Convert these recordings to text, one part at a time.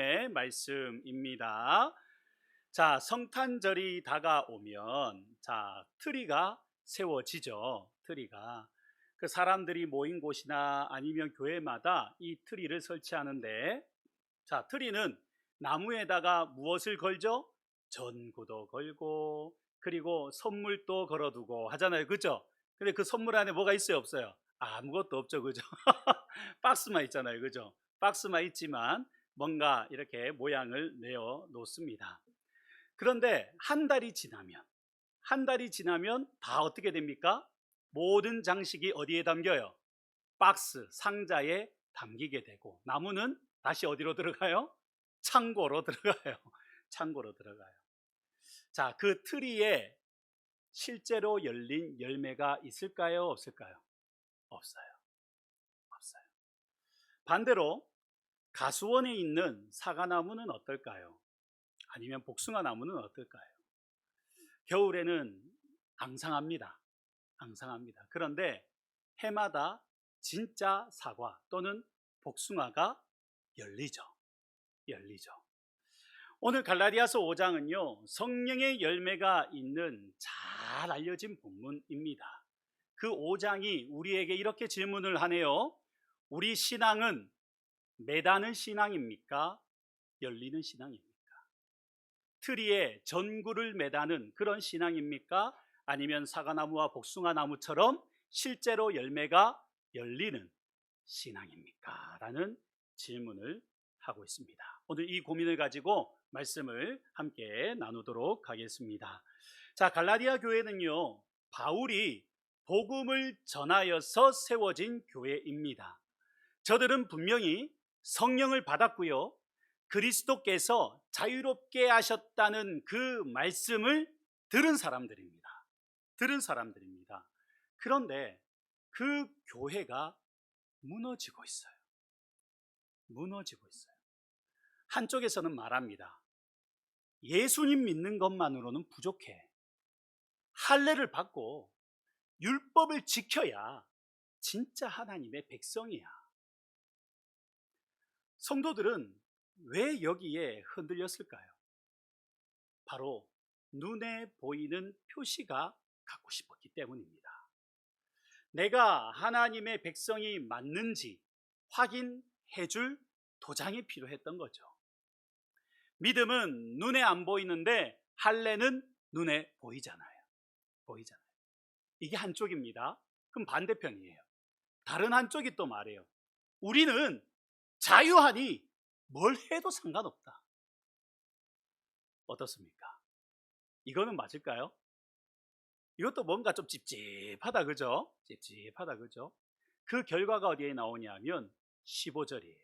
하나님의 말씀입니다. 자, 성탄절이 다가오면 트리가 세워지죠. 트리가 그 사람들이 모인 곳이나 아니면 교회마다 이 트리를 설치하는데, 트리는 나무에다가 무엇을 걸죠? 전구도 걸고 그리고 선물도 걸어두고 하잖아요, 그죠? 근데 그 선물 안에 뭐가 있어요, 없어요? 아무것도 없죠, 그죠? 박스만 있잖아요, 그죠? 박스만 있지만 뭔가 이렇게 모양을 내어 놓습니다. 그런데 한 달이 지나면 다 어떻게 됩니까? 모든 장식이 어디에 담겨요? 박스, 상자에 담기게 되고, 나무는 다시 어디로 들어가요? 창고로 들어가요. 창고로 들어가요. 자, 그 트리에 실제로 열린 열매가 있을까요, 없을까요? 없어요. 없어요. 반대로 가수원에 있는 사과나무는 어떨까요? 아니면 복숭아 나무는 어떨까요? 겨울에는 앙상합니다. 앙상합니다. 그런데 해마다 진짜 사과 또는 복숭아가 열리죠. 열리죠. 오늘 갈라디아서 5장은요, 성령의 열매가 있는 잘 알려진 본문입니다. 그 5장이 우리에게 이렇게 질문을 하네요. 우리 신앙은 매다는 신앙입니까? 열리는 신앙입니까? 트리에 전구를 매다는 그런 신앙입니까? 아니면 사과나무와 복숭아나무처럼 실제로 열매가 열리는 신앙입니까? 라는 질문을 하고 있습니다. 오늘 이 고민을 가지고 말씀을 함께 나누도록 하겠습니다. 자, 갈라디아 교회는요, 바울이 복음을 전하여서 세워진 교회입니다. 저들은 분명히 성령을 받았고요, 그리스도께서 자유롭게 하셨다는 그 말씀을 들은 사람들입니다. 들은 사람들입니다. 그런데 그 교회가 무너지고 있어요. 무너지고 있어요. 한쪽에서는 말합니다. 예수님 믿는 것만으로는 부족해. 할례를 받고 율법을 지켜야 진짜 하나님의 백성이야. 성도들은 왜 여기에 흔들렸을까요? 바로 눈에 보이는 표시가 갖고 싶었기 때문입니다. 내가 하나님의 백성이 맞는지 확인해 줄 도장이 필요했던 거죠. 믿음은 눈에 안 보이는데 할례는 눈에 보이잖아요. 보이잖아요. 이게 한쪽입니다. 그럼 반대편이에요. 다른 한쪽이 또 말해요. 우리는 자유하니 뭘 해도 상관없다. 어떻습니까? 이거는 맞을까요? 이것도 뭔가 좀 찝찝하다, 그죠? 찝찝하다, 그죠? 그 결과가 어디에 나오냐면 15절이에요.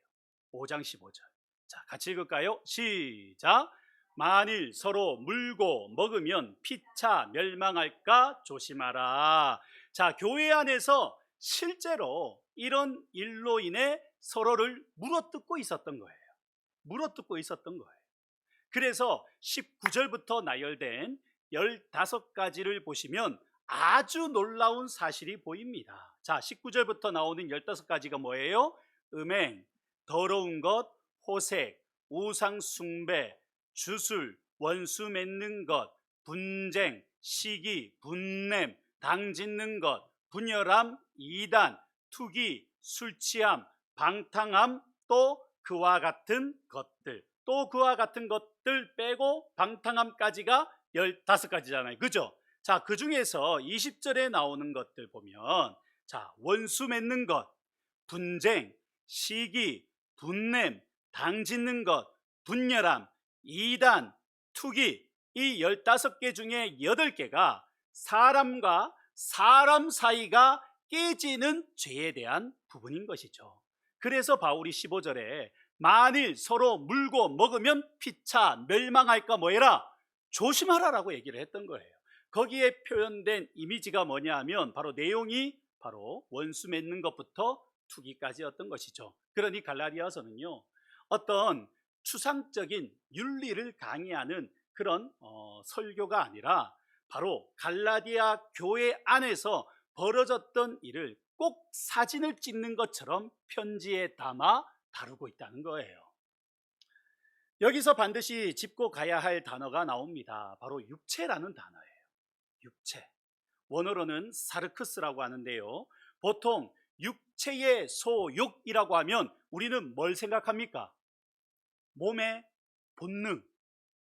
5장 15절. 자, 같이 읽을까요? 시작. 만일 서로 물고 먹으면 피차 멸망할까 조심하라. 자, 교회 안에서 실제로 이런 일로 인해 서로를 물어뜯고 있었던 거예요. 물어뜯고 있었던 거예요. 그래서 19절부터 나열된 15가지를 보시면 아주 놀라운 사실이 보입니다. 자, 19절부터 나오는 15가지가 뭐예요? 음행, 더러운 것, 호색, 우상 숭배, 주술, 원수 맺는 것, 분쟁, 시기, 분냄, 당짓는 것, 분열함, 이단, 투기, 술취함, 방탕함, 또 그와 같은 것들, 또 그와 같은 것들 빼고 방탕함까지가 15가지잖아요. 그죠? 자, 그 중에서 20절에 나오는 것들 보면, 자, 원수 맺는 것, 분쟁, 시기, 분냄, 당짓는 것, 분열함, 이단, 투기, 이 15개 중에 8개가 사람과 사람 사이가 깨지는 죄에 대한 부분인 것이죠. 그래서 바울이 15절에 만일 서로 물고 먹으면 피차 멸망할까 뭐해라? 조심하라라고 얘기를 했던 거예요. 거기에 표현된 이미지가 뭐냐 하면 바로 내용이 바로 원수 맺는 것부터 투기까지였던 것이죠. 그러니 갈라디아서는요, 어떤 추상적인 윤리를 강의하는 그런 설교가 아니라 바로 갈라디아 교회 안에서 벌어졌던 일을 꼭 사진을 찍는 것처럼 편지에 담아 다루고 있다는 거예요. 여기서 반드시 짚고 가야 할 단어가 나옵니다. 바로 육체라는 단어예요. 육체. 원어로는 사르크스라고 하는데요. 보통 육체의 소욕이라고 하면 우리는 뭘 생각합니까? 몸의 본능,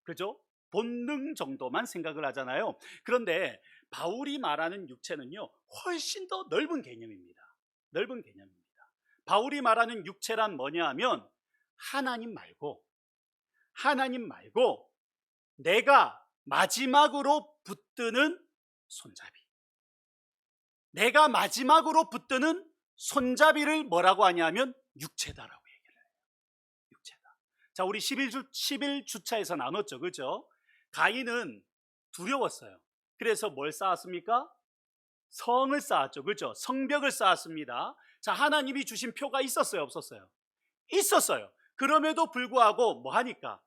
그죠? 본능 정도만 생각을 하잖아요. 그런데 바울이 말하는 육체는요, 훨씬 더 넓은 개념입니다. 넓은 개념입니다. 바울이 말하는 육체란 뭐냐 하면 하나님 말고 내가 마지막으로 붙드는 손잡이. 내가 마지막으로 붙드는 손잡이를 뭐라고 하냐면 육체다라고 얘기를 해요. 육체다. 자, 우리 11주차에서 나눴죠. 그죠? 가인은 두려웠어요. 그래서 뭘 쌓았습니까? 성을 쌓았죠. 그죠? 성벽을 쌓았습니다. 자, 하나님이 주신 표가 있었어요, 없었어요? 있었어요. 그럼에도 불구하고 뭐 하니까?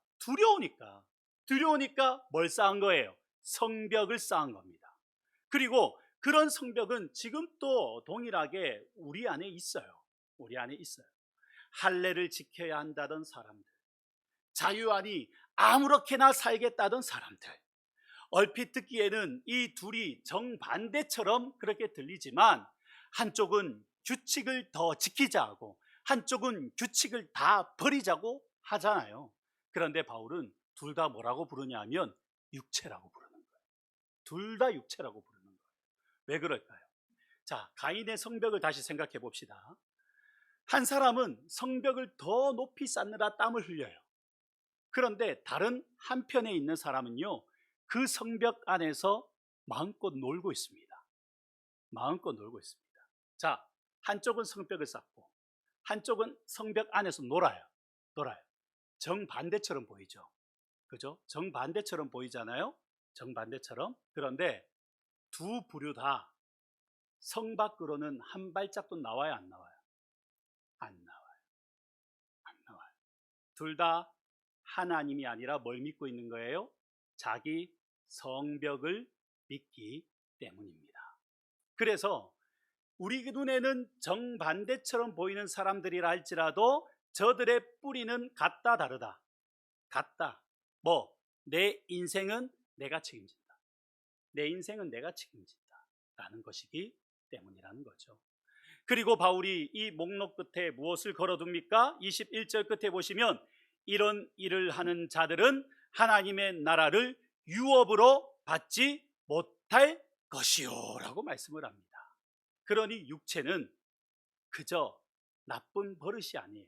두려우니까 뭘 쌓은 거예요? 성벽을 쌓은 겁니다. 그리고 그런 성벽은 지금 또 동일하게 우리 안에 있어요. 우리 안에 있어요. 할례를 지켜야 한다던 사람들, 자유하니 아무렇게나 살겠다던 사람들, 얼핏 듣기에는 이 둘이 정반대처럼 그렇게 들리지만 한쪽은 규칙을 더 지키자 하고 한쪽은 규칙을 다 버리자고 하잖아요. 그런데 바울은 둘 다 뭐라고 부르냐 하면 육체라고 부르는 거예요. 둘 다 육체라고 부르는 거예요. 왜 그럴까요? 자, 가인의 성벽을 다시 생각해 봅시다. 한 사람은 성벽을 더 높이 쌓느라 땀을 흘려요. 그런데 다른 한편에 있는 사람은요, 그 성벽 안에서 마음껏 놀고 있습니다. 마음껏 놀고 있습니다. 자, 한쪽은 성벽을 쌓고 한쪽은 성벽 안에서 놀아요. 정반대처럼 보이죠. 그죠? 정반대처럼 보이잖아요. 정반대처럼. 그런데 두 부류 다 성 밖으로는 한 발짝도 나와요, 안 나와요? 안 나와요. 둘 다 하나님이 아니라 뭘 믿고 있는 거예요? 자기 성벽을 믿기 때문입니다. 그래서 우리 눈에는 정반대처럼 보이는 사람들이라 할지라도 저들의 뿌리는 같다 다르다. 같다. 내 인생은 내가 책임진다. 내 인생은 내가 책임진다. 라는 것이기 때문이라는 거죠. 그리고 바울이 이 목록 끝에 무엇을 걸어둡니까? 21절 끝에 보시면 이런 일을 하는 자들은 하나님의 나라를 유업으로 받지 못할 것이요 라고 말씀을 합니다. 그러니 육체는 그저 나쁜 버릇이 아니에요.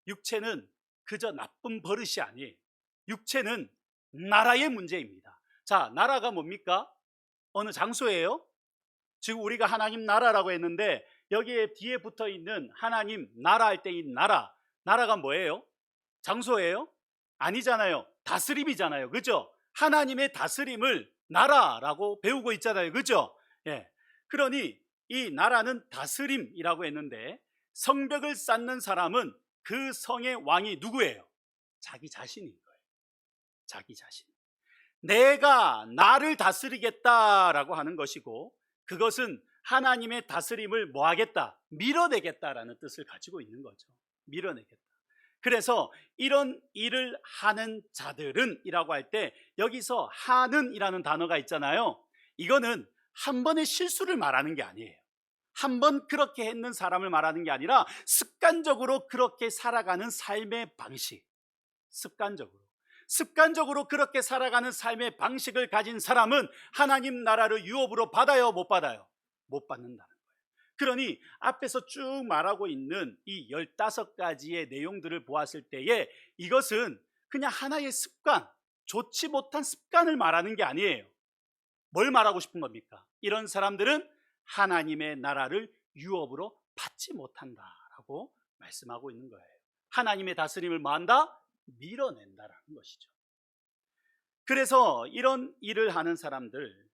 육체는 그저 나쁜 버릇이 아니에요. 육체는 나라의 문제입니다. 자, 나라가 뭡니까? 어느 장소예요? 지금 우리가 하나님 나라라고 했는데 여기에 뒤에 붙어 있는 하나님 나라 할 때 이 나라가 뭐예요? 장소예요? 아니잖아요. 다스림이잖아요. 그죠? 하나님의 다스림을 나라라고 배우고 있잖아요. 그죠? 예. 그러니 이 나라는 다스림이라고 했는데 성벽을 쌓는 사람은 그 성의 왕이 누구예요? 자기 자신인 거예요. 자기 자신. 내가 나를 다스리겠다라고 하는 것이고 그것은 하나님의 다스림을 뭐 하겠다? 밀어내겠다라는 뜻을 가지고 있는 거죠. 밀어내겠다. 그래서 이런 일을 하는 자들은 이라고 할 때 여기서 하는 이라는 단어가 있잖아요. 이거는 한 번의 실수를 말하는 게 아니에요. 한 번 그렇게 했는 사람을 말하는 게 아니라 습관적으로 그렇게 살아가는 삶의 방식. 습관적으로 그렇게 살아가는 삶의 방식을 가진 사람은 하나님 나라를 유업으로 받아요, 못 받아요? 못 받는다는 거예요. 그러니 앞에서 쭉 말하고 있는 이 15가지의 내용들을 보았을 때에 이것은 그냥 하나의 습관, 좋지 못한 습관을 말하는 게 아니에요. 뭘 말하고 싶은 겁니까? 이런 사람들은 하나님의 나라를 유업으로 받지 못한다라고 말씀하고 있는 거예요. 하나님의 다스림을 뭐한다? 밀어낸다라는 것이죠. 그래서 이런 일을 하는 사람들,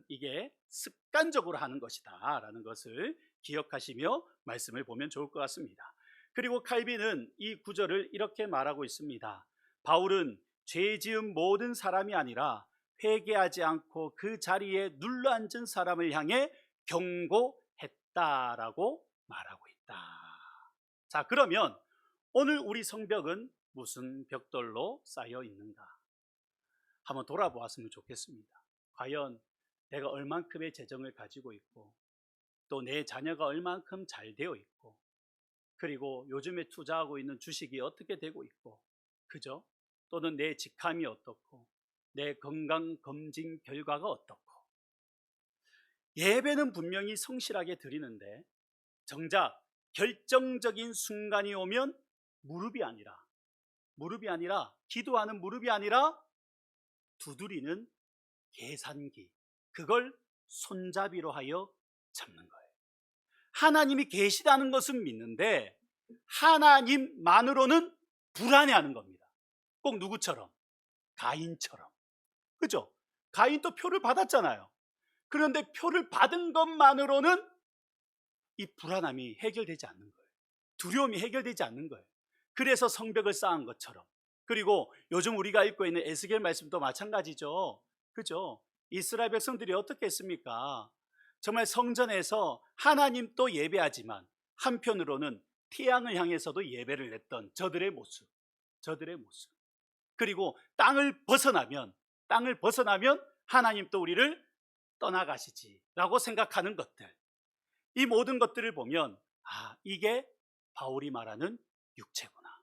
이게 습관적으로 하는 것이다 라는 것을 기억하시며 말씀을 보면 좋을 것 같습니다. 그리고 칼빈은 이 구절을 이렇게 말하고 있습니다. 바울은 죄 지은 모든 사람이 아니라 회개하지 않고 그 자리에 눌러앉은 사람을 향해 경고했다라고 말하고 있다. 자, 그러면 오늘 우리 성벽은 무슨 벽돌로 쌓여 있는가? 한번 돌아보았으면 좋겠습니다. 과연 내가 얼만큼의 재정을 가지고 있고, 또 내 자녀가 얼만큼 잘 되어 있고, 그리고 요즘에 투자하고 있는 주식이 어떻게 되고 있고, 그죠? 또는 내 직함이 어떻고, 내 건강검진 결과가 어떻고. 예배는 분명히 성실하게 드리는데 정작 결정적인 순간이 오면 무릎이 아니라 기도하는 무릎이 아니라 두드리는 계산기, 그걸 손잡이로 하여 잡는 거예요. 하나님이 계시다는 것은 믿는데 하나님만으로는 불안해하는 겁니다. 꼭 누구처럼? 가인처럼. 그죠? 가인도 표를 받았잖아요. 그런데 표를 받은 것만으로는 이 불안함이 해결되지 않는 거예요. 두려움이 해결되지 않는 거예요. 그래서 성벽을 쌓은 것처럼. 그리고 요즘 우리가 읽고 있는 에스겔 말씀도 마찬가지죠. 그죠? 이스라엘 백성들이 어떻게 했습니까? 정말 성전에서 하나님 또 예배하지만 한편으로는 태양을 향해서도 예배를 냈던 저들의 모습. 그리고 땅을 벗어나면 하나님 또 우리를 떠나가시지라고 생각하는 것들. 이 모든 것들을 보면 이게 바울이 말하는 육체구나.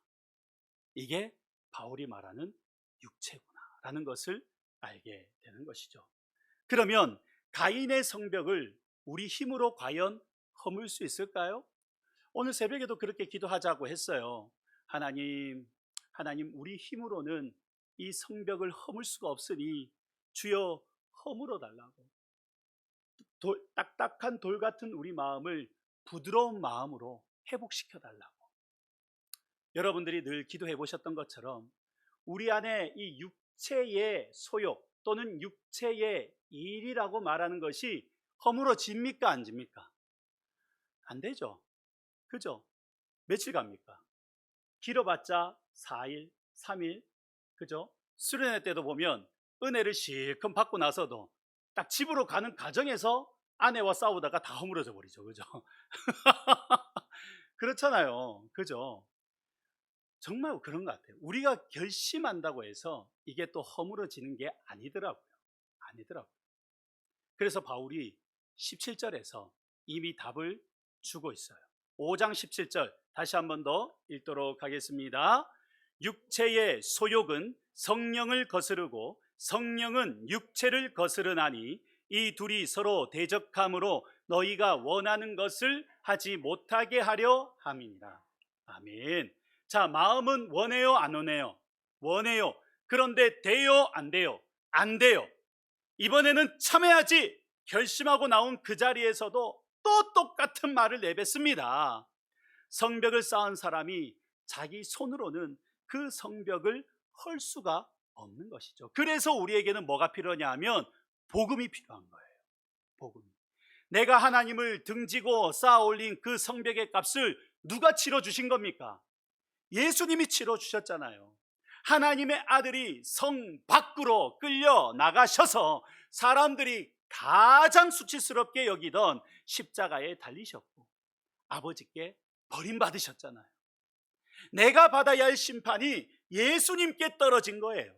이게 바울이 말하는 육체구나라는 것을 알게 되는 것이죠. 그러면 가인의 성벽을 우리 힘으로 과연 허물 수 있을까요? 오늘 새벽에도 그렇게 기도하자고 했어요. 하나님 우리 힘으로는 이 성벽을 허물 수가 없으니 주여 허물어 달라고. 딱딱한 돌 같은 우리 마음을 부드러운 마음으로 회복시켜 달라고. 여러분들이 늘 기도해 보셨던 것처럼 우리 안에 이 육체의 소욕 또는 육체의 일이라고 말하는 것이 허물어집니까? 안 집니까? 안 되죠. 그죠? 며칠 갑니까? 길어봤자 4일, 3일. 그죠? 수련회 때도 보면 은혜를 실컷 받고 나서도 딱 집으로 가는 과정에서 아내와 싸우다가 다 허물어져 버리죠. 그죠? 그렇잖아요. 그죠? 정말 그런 것 같아요. 우리가 결심한다고 해서 이게 또 허물어지는 게 아니더라고요. 그래서 바울이 17절에서 이미 답을 주고 있어요. 5장 17절 다시 한 번 더 읽도록 하겠습니다. 육체의 소욕은 성령을 거스르고 성령은 육체를 거스르나니 이 둘이 서로 대적함으로 너희가 원하는 것을 하지 못하게 하려 함이니라. 아멘. 자, 마음은 원해요, 안 원해요? 원해요. 그런데 돼요, 안 돼요? 안 돼요. 이번에는 참여하지 결심하고 나온 그 자리에서도 또 똑같은 말을 내뱉습니다. 성벽을 쌓은 사람이 자기 손으로는 그 성벽을 헐 수가 없는 것이죠. 그래서 우리에게는 뭐가 필요하냐 하면 복음이 필요한 거예요. 복음. 내가 하나님을 등지고 쌓아 올린 그 성벽의 값을 누가 치러주신 겁니까? 예수님이 치러주셨잖아요. 하나님의 아들이 성 밖으로 끌려 나가셔서 사람들이 가장 수치스럽게 여기던 십자가에 달리셨고 아버지께 버림받으셨잖아요. 내가 받아야 할 심판이 예수님께 떨어진 거예요.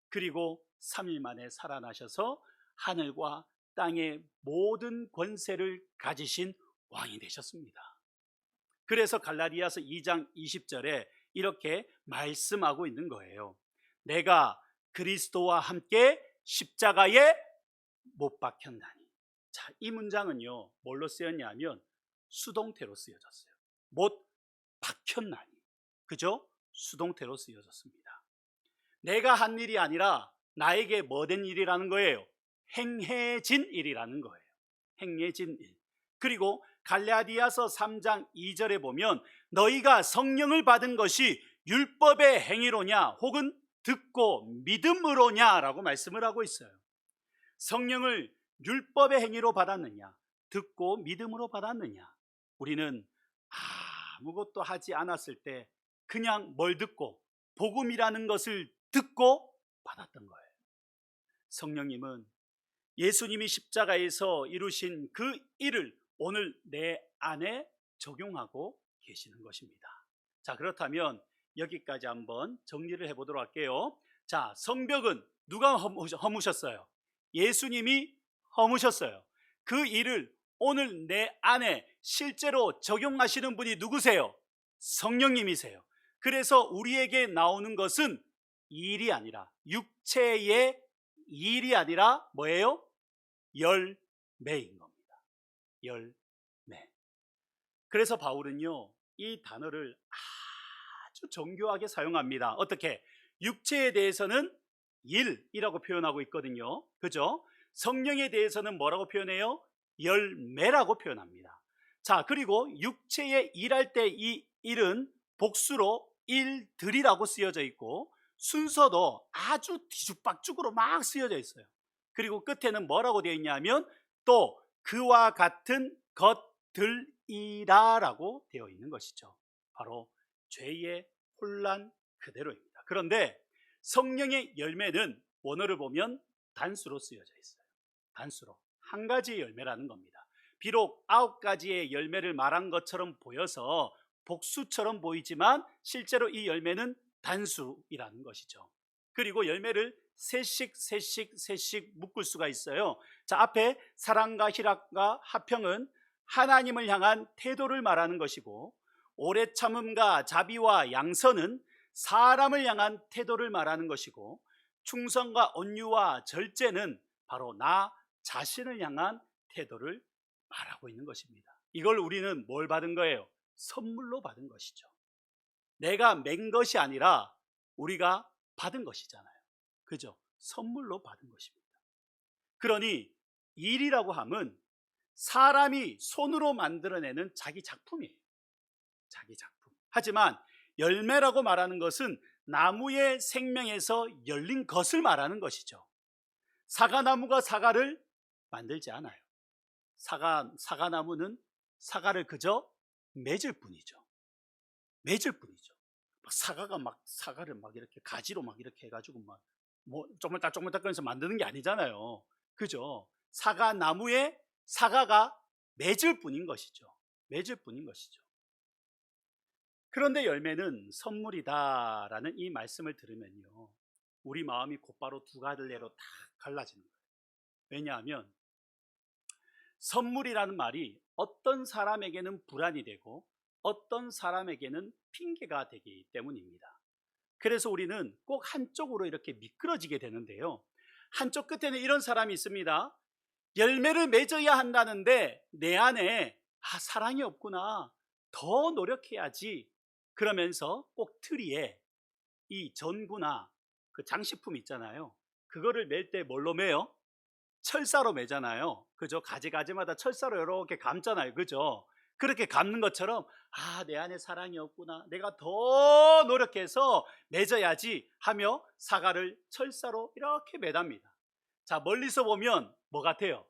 그리고 3일 만에 살아나셔서 하늘과 땅의 모든 권세를 가지신 왕이 되셨습니다. 그래서 갈라디아서 2장 20절에 이렇게 말씀하고 있는 거예요. 내가 그리스도와 함께 십자가에 못 박혔나니. 자, 이 문장은요 뭘로 쓰였냐면 수동태로 쓰여졌어요. 못 박혔나니. 그죠? 수동태로 쓰여졌습니다. 내가 한 일이 아니라 나에게 뭐 된 일이라는 거예요? 행해진 일이라는 거예요. 행해진 일. 그리고 갈라디아서 3장 2절에 보면 너희가 성령을 받은 것이 율법의 행위로냐 혹은 듣고 믿음으로냐 라고 말씀을 하고 있어요. 성령을 율법의 행위로 받았느냐 듣고 믿음으로 받았느냐. 우리는 아무것도 하지 않았을 때 그냥 뭘 듣고 복음이라는 것을 듣고 받았던 거예요. 성령님은 예수님이 십자가에서 이루신 그 일을 오늘 내 안에 적용하고 계시는 것입니다. 자, 그렇다면 여기까지 한번 정리를 해보도록 할게요. 자, 성벽은 누가 허무셨어요? 예수님이 허무셨어요. 그 일을 오늘 내 안에 실제로 적용하시는 분이 누구세요? 성령님이세요. 그래서 우리에게 나오는 것은 일이 아니라, 육체의 일이 아니라 뭐예요? 열매인 겁니다. 열매. 그래서 바울은요, 이 단어를 아주 정교하게 사용합니다. 어떻게? 육체에 대해서는 일이라고 표현하고 있거든요. 그죠? 성령에 대해서는 뭐라고 표현해요? 열매라고 표현합니다. 자, 그리고 육체에 일할 때 이 일은 복수로 일들이라고 쓰여져 있고, 순서도 아주 뒤죽박죽으로 막 쓰여져 있어요. 그리고 끝에는 뭐라고 되어 있냐면 또 그와 같은 것들이라라고 되어 있는 것이죠. 바로 죄의 혼란 그대로입니다. 그런데 성령의 열매는 원어를 보면 단수로 쓰여져 있어요. 단수로 한 가지의 열매라는 겁니다. 비록 9가지의 열매를 말한 것처럼 보여서 복수처럼 보이지만 실제로 이 열매는 단수이라는 것이죠. 그리고 열매를 세씩 묶을 수가 있어요. 자, 앞에 사랑과 희락과 화평은 하나님을 향한 태도를 말하는 것이고, 오래 참음과 자비와 양선은 사람을 향한 태도를 말하는 것이고, 충성과 온유와 절제는 바로 나 자신을 향한 태도를 말하고 있는 것입니다. 이걸 우리는 뭘 받은 거예요? 선물로 받은 것이죠. 내가 맨 것이 아니라 우리가 받은 것이잖아요. 그죠? 선물로 받은 것입니다. 그러니 일이라고 함은 사람이 손으로 만들어내는 자기 작품이에요. 자기 작품. 하지만 열매라고 말하는 것은 나무의 생명에서 열린 것을 말하는 것이죠. 사과나무가 사과를 만들지 않아요. 사과나무는 사과를 그저 맺을 뿐이죠. 맺을 뿐이죠. 사과를 막 이렇게 가지로 막 이렇게 해가지고 뭐 쪼물딱쪼물딱거리면서 만드는 게 아니잖아요. 그죠? 사과나무에 사과가 맺을 뿐인 것이죠. 맺을 뿐인 것이죠. 그런데 열매는 선물이다라는 이 말씀을 들으면요, 우리 마음이 곧바로 두 갈래로 딱 갈라지는 거예요. 왜냐하면 선물이라는 말이 어떤 사람에게는 불안이 되고 어떤 사람에게는 핑계가 되기 때문입니다. 그래서 우리는 꼭 한쪽으로 이렇게 미끄러지게 되는데요, 한쪽 끝에는 이런 사람이 있습니다. 열매를 맺어야 한다는데 내 안에 사랑이 없구나, 더 노력해야지, 그러면서 꼭 트리에 이 전구나 그 장식품 있잖아요, 그거를 맬 때 뭘로 매요? 철사로 매잖아요. 그죠? 가지가지마다 철사로 이렇게 감잖아요. 그죠? 그렇게 감는 것처럼 내 안에 사랑이 없구나, 내가 더 노력해서 맺어야지 하며 사과를 철사로 이렇게 매답니다. 자, 멀리서 보면 뭐 같아요?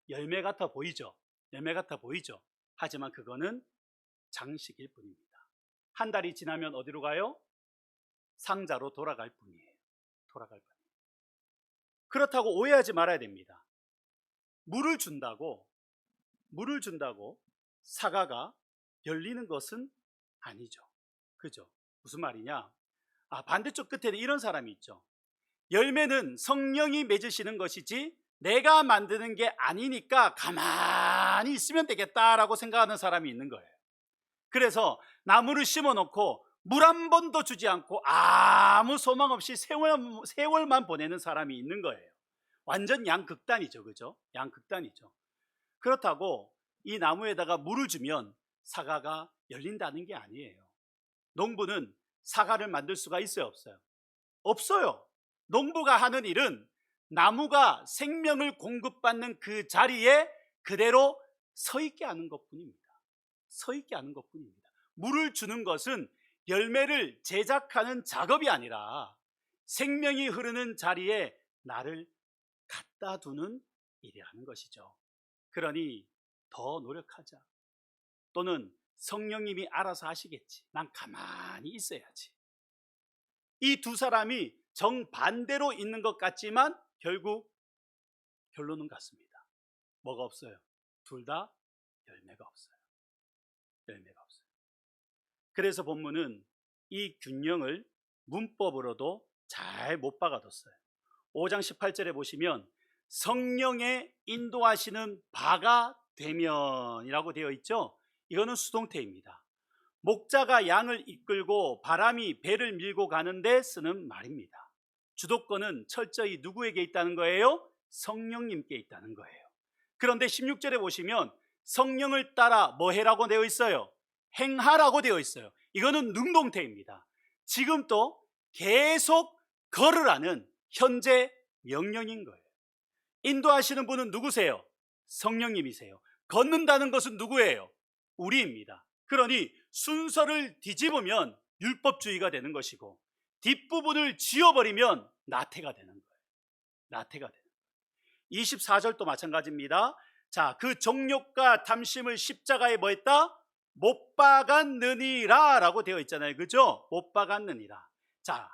열매 같아 보이죠? 열매 같아 보이죠? 하지만 그거는 장식일 뿐입니다. 한 달이 지나면 어디로 가요? 상자로 돌아갈 뿐이에요. 돌아갈 뿐이에요. 그렇다고 오해하지 말아야 됩니다. 물을 준다고 사과가 열리는 것은 아니죠. 그죠? 무슨 말이냐? 반대쪽 끝에는 이런 사람이 있죠. 열매는 성령이 맺으시는 것이지 내가 만드는 게 아니니까 가만히 있으면 되겠다라고 생각하는 사람이 있는 거예요. 그래서 나무를 심어 놓고 물 한 번도 주지 않고 아무 소망 없이 세월만 보내는 사람이 있는 거예요. 완전 양극단이죠. 그죠? 양극단이죠. 그렇다고 이 나무에다가 물을 주면 사과가 열린다는 게 아니에요. 농부는 사과를 만들 수가 있어요, 없어요? 없어요. 농부가 하는 일은 나무가 생명을 공급받는 그 자리에 그대로 서 있게 하는 것뿐입니다. 서 있게 하는 것뿐입니다. 물을 주는 것은 열매를 제작하는 작업이 아니라 생명이 흐르는 자리에 나를 갖다 두는 일이라는 것이죠. 그러니 더 노력하자. 또는 성령님이 알아서 하시겠지, 난 가만히 있어야지. 이 두 사람이 정반대로 있는 것 같지만 결국 결론은 같습니다. 뭐가 없어요? 둘 다 열매가 없어요. 열매가 없어요. 그래서 본문은 이 균형을 문법으로도 잘 못 박아뒀어요. 5장 18절에 보시면 성령의 인도하시는 바가 되면이라고 되어 있죠. 이거는 수동태입니다. 목자가 양을 이끌고 바람이 배를 밀고 가는데 쓰는 말입니다. 주도권은 철저히 누구에게 있다는 거예요? 성령님께 있다는 거예요. 그런데 16절에 보시면 성령을 따라 뭐 해라고 되어 있어요? 행하라고 되어 있어요. 이거는 능동태입니다. 지금 또 계속 걸으라는 현재 명령인 거예요. 인도하시는 분은 누구세요? 성령님이세요. 걷는다는 것은 누구예요? 우리입니다. 그러니 순서를 뒤집으면 율법주의가 되는 것이고 뒷부분을 지워버리면 나태가 되는 거예요. 나태가 되는 거예요. 24절도 마찬가지입니다. 자, 그 정욕과 탐심을 십자가에 뭐 했다? 못 박았느니라 라고 되어 있잖아요. 그죠? 못 박았느니라. 자,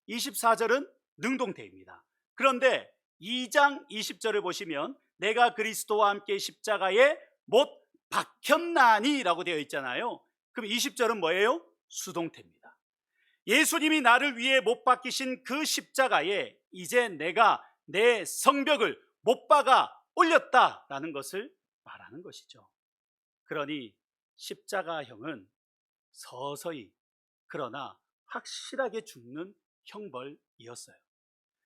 24절은 능동태입니다. 그런데 2장 20절을 보시면 내가 그리스도와 함께 십자가에 못 박혔나니 라고 되어 있잖아요. 그럼 20절은 뭐예요? 수동태입니다. 예수님이 나를 위해 못 박히신 그 십자가에 이제 내가 내 성벽을 못 박아 올렸다라는 것을 말하는 것이죠. 그러니 십자가형은 서서히 그러나 확실하게 죽는 형벌이었어요.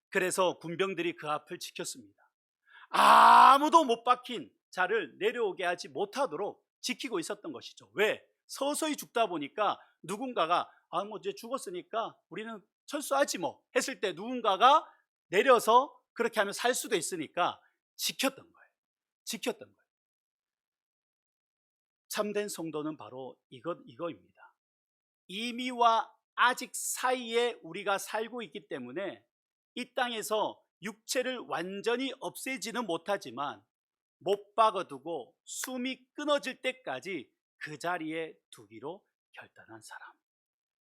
그래서 군병들이 그 앞을 지켰습니다. 아무도 못 박힌 자를 내려오게 하지 못하도록 지키고 있었던 것이죠. 왜? 서서히 죽다 보니까 누군가가 뭐 이제 죽었으니까 우리는 철수하지 뭐 했을 때 누군가가 내려서 그렇게 하면 살 수도 있으니까 지켰던 거예요. 지켰던 거예요. 참된 성도는 바로 이거입니다. 이미와 아직 사이에 우리가 살고 있기 때문에 이 땅에서 육체를 완전히 없애지는 못하지만 못 박아두고 숨이 끊어질 때까지 그 자리에 두기로 결단한 사람,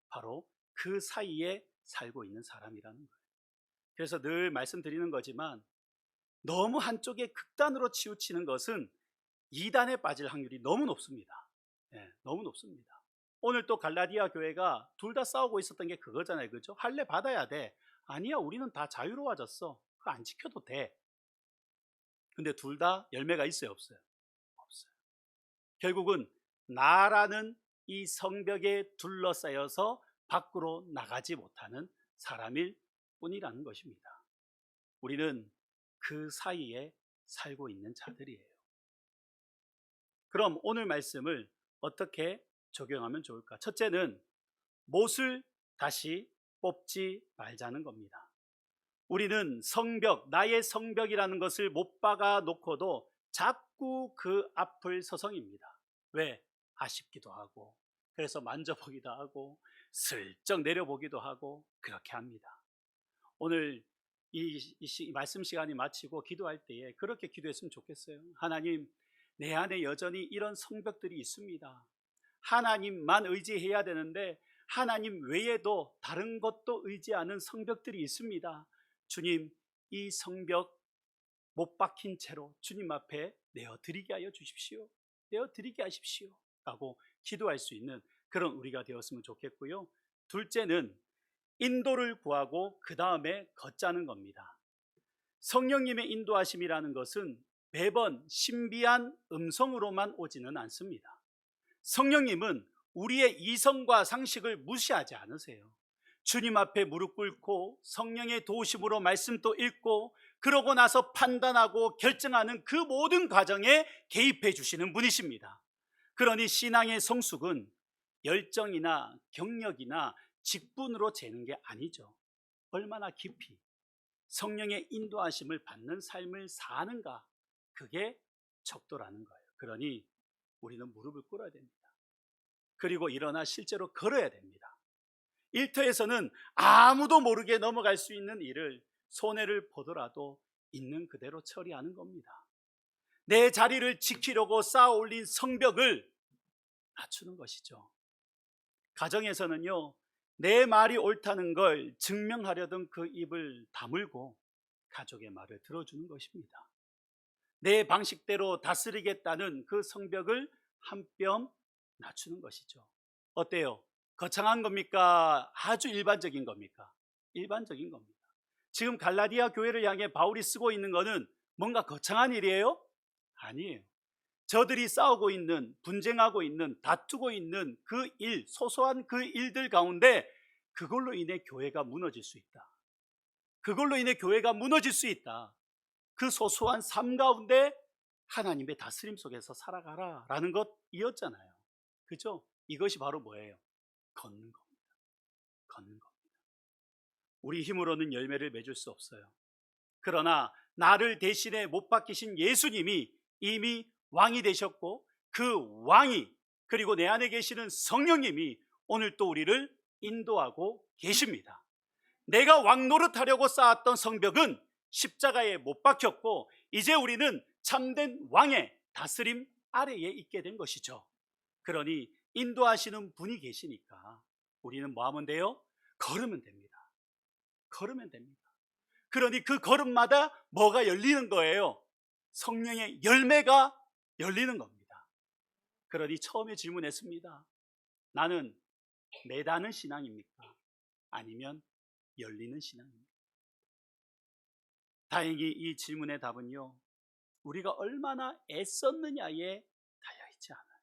바로 그 사이에 살고 있는 사람이라는 거예요. 그래서 늘 말씀드리는 거지만 너무 한쪽에 극단으로 치우치는 것은 이단에 빠질 확률이 너무 높습니다. 네, 너무 높습니다. 오늘 또 갈라디아 교회가 둘 다 싸우고 있었던 게 그거잖아요. 그죠? 할례 받아야 돼. 아니야, 우리는 다 자유로워졌어. 그거 안 지켜도 돼. 근데 둘 다 열매가 있어요, 없어요? 없어요. 결국은 나라는 이 성벽에 둘러싸여서 밖으로 나가지 못하는 사람일 뿐이라는 것입니다. 우리는 그 사이에 살고 있는 자들이에요. 그럼 오늘 말씀을 어떻게 적용하면 좋을까? 첫째는 못을 다시 뽑지 말자는 겁니다. 우리는 성벽, 나의 성벽이라는 것을 못 박아 놓고도 자꾸 그 앞을 서성입니다. 왜? 아쉽기도 하고, 그래서 만져보기도 하고, 슬쩍 내려보기도 하고, 그렇게 합니다. 오늘 이 말씀 시간이 마치고 기도할 때에 그렇게 기도했으면 좋겠어요. 하나님, 내 안에 여전히 이런 성벽들이 있습니다. 하나님만 의지해야 되는데 하나님 외에도 다른 것도 의지하는 성벽들이 있습니다. 주님, 이 성벽 못 박힌 채로 주님 앞에 내어드리게 하여 주십시오. 내어드리게 하십시오 라고 기도할 수 있는 그런 우리가 되었으면 좋겠고요. 둘째는 인도를 구하고 그 다음에 걷자는 겁니다. 성령님의 인도하심이라는 것은 매번 신비한 음성으로만 오지는 않습니다. 성령님은 우리의 이성과 상식을 무시하지 않으세요. 주님 앞에 무릎 꿇고 성령의 도우심으로 말씀도 읽고 그러고 나서 판단하고 결정하는 그 모든 과정에 개입해 주시는 분이십니다. 그러니 신앙의 성숙은 열정이나 경력이나 직분으로 재는 게 아니죠. 얼마나 깊이 성령의 인도하심을 받는 삶을 사는가, 그게 척도라는 거예요. 그러니 우리는 무릎을 꿇어야 됩니다. 그리고 일어나 실제로 걸어야 됩니다. 일터에서는 아무도 모르게 넘어갈 수 있는 일을 손해를 보더라도 있는 그대로 처리하는 겁니다. 내 자리를 지키려고 쌓아 올린 성벽을 낮추는 것이죠. 가정에서는요, 내 말이 옳다는 걸 증명하려던 그 입을 다물고 가족의 말을 들어주는 것입니다. 내 방식대로 다스리겠다는 그 성벽을 한 뼘 낮추는 것이죠. 어때요? 거창한 겁니까? 아주 일반적인 겁니까? 일반적인 겁니다. 지금 갈라디아 교회를 향해 바울이 쓰고 있는 것은 뭔가 거창한 일이에요? 아니에요. 저들이 싸우고 있는, 분쟁하고 있는, 다투고 있는 그 일, 소소한 그 일들 가운데 그걸로 인해 교회가 무너질 수 있다. 그걸로 인해 교회가 무너질 수 있다. 그 소소한 삶 가운데 하나님의 다스림 속에서 살아가라 라는 것이었잖아요. 그죠? 이것이 바로 뭐예요? 걷는 겁니다. 걷는 겁니다. 우리 힘으로는 열매를 맺을 수 없어요. 그러나 나를 대신에 못 박히신 예수님이 이미 왕이 되셨고, 그 왕이, 그리고 내 안에 계시는 성령님이 오늘 또 우리를 인도하고 계십니다. 내가 왕 노릇하려고 쌓았던 성벽은 십자가에 못 박혔고, 이제 우리는 참된 왕의 다스림 아래에 있게 된 것이죠. 그러니 인도하시는 분이 계시니까 우리는 뭐 하면 돼요? 걸으면 됩니다. 걸으면 됩니다. 그러니 그 걸음마다 뭐가 열리는 거예요? 성령의 열매가 열리는 겁니다. 그러니 처음에 질문했습니다. 나는 매다는 신앙입니까? 아니면 열리는 신앙입니까? 다행히 이 질문의 답은요, 우리가 얼마나 애썼느냐에 달려있지 않아요.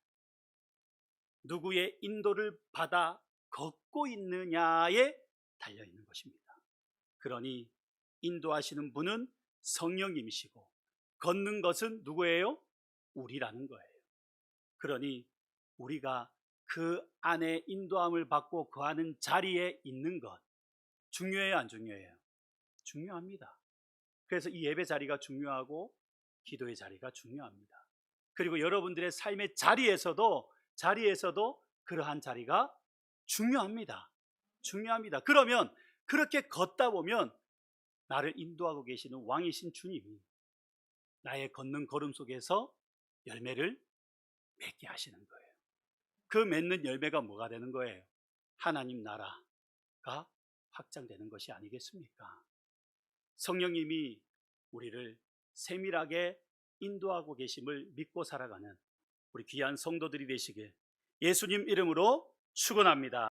누구의 인도를 받아 걷고 있느냐에 달려있는 것입니다. 그러니 인도하시는 분은 성령님이시고 걷는 것은 누구예요? 우리라는 거예요. 그러니 우리가 그 안에 인도함을 받고 거하는 자리에 있는 것 중요해요, 안 중요해요? 중요합니다. 그래서 이 예배 자리가 중요하고 기도의 자리가 중요합니다. 그리고 여러분들의 삶의 자리에서도 그러한 자리가 중요합니다. 중요합니다. 그러면 그렇게 걷다 보면 나를 인도하고 계시는 왕이신 주님이 나의 걷는 걸음 속에서 열매를 맺게 하시는 거예요. 그 맺는 열매가 뭐가 되는 거예요? 하나님 나라가 확장되는 것이 아니겠습니까? 성령님이 우리를 세밀하게 인도하고 계심을 믿고 살아가는 우리 귀한 성도들이 되시길 예수님 이름으로 축원합니다.